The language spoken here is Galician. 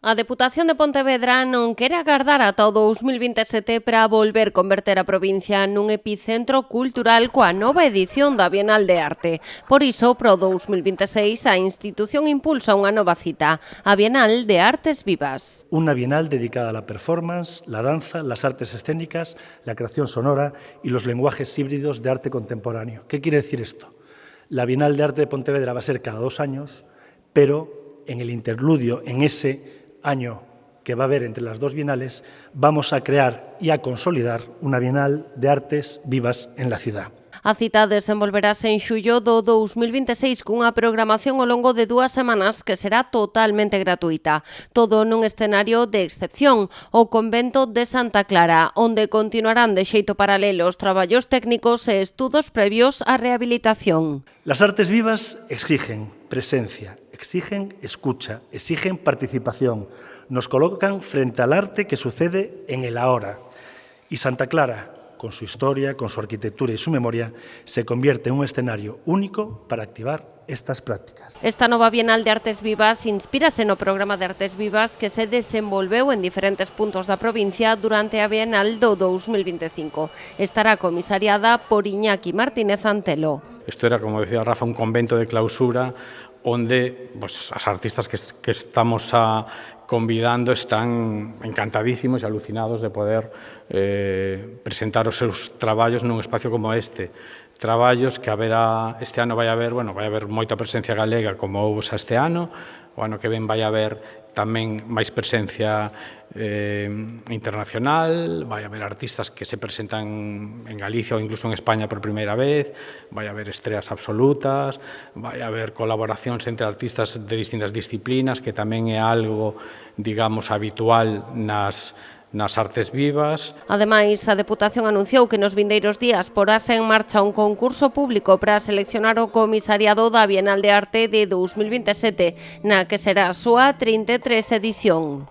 A Deputación de Pontevedra non quere agardar ata o 2027 para volver converter a provincia nun epicentro cultural coa nova edición da Bienal de Arte. Por iso, pro 2026, a institución impulsa unha nova cita, a Bienal de Artes Vivas. Una bienal dedicada a la performance, la danza, las artes escénicas, la creación sonora y los lenguajes híbridos de arte contemporáneo. ¿Qué quiere decir esto? La Bienal de Arte de Pontevedra va a ser cada 2 años, pero en el interludio, en ese año que va a haber entre las dos bienales, vamos a crear y a consolidar una Bienal de Artes Vivas en la ciudad. A cita desenvolverase en xullo do 2026 cunha programación ao longo de 2 semanas que será totalmente gratuita. Todo nun escenario de excepción, o convento de Santa Clara, onde continuarán de xeito paralelo os traballos técnicos e estudos previos á rehabilitación. Las artes vivas exigen presencia, exigen escucha, exigen participación. Nos colocan frente al arte que sucede en el ahora. Y Santa Clara, con su historia, con su arquitectura y su memoria, se convierte en un escenario único para activar estas prácticas. Esta nova Bienal de Artes Vivas inspírase no programa de Artes Vivas que se desenvolveu en diferentes puntos da provincia durante a Bienal do 2025. Estará comisariada por Iñaki Martínez Antelo. Esto era, como decía Rafa, un convento de clausura onde pues, as artistas que estamos convidando están encantadísimos e alucinados de poder presentar os seus traballos nun espacio como este. Traballos que este ano vai haber moita presencia galega como houve este ano, o ano que ven vai haber tamén máis presencia internacional, vai haber artistas que se presentan en Galicia ou incluso en España por primeira vez, vai haber estreas absolutas, vai haber colaboracións entre artistas de distintas disciplinas, que tamén é algo, digamos, habitual nas artes vivas. Ademais, a Deputación anunciou que nos vindeiros días porase en marcha un concurso público para seleccionar o comisariado da Bienal de Arte de 2027, na que será a súa 33 edición.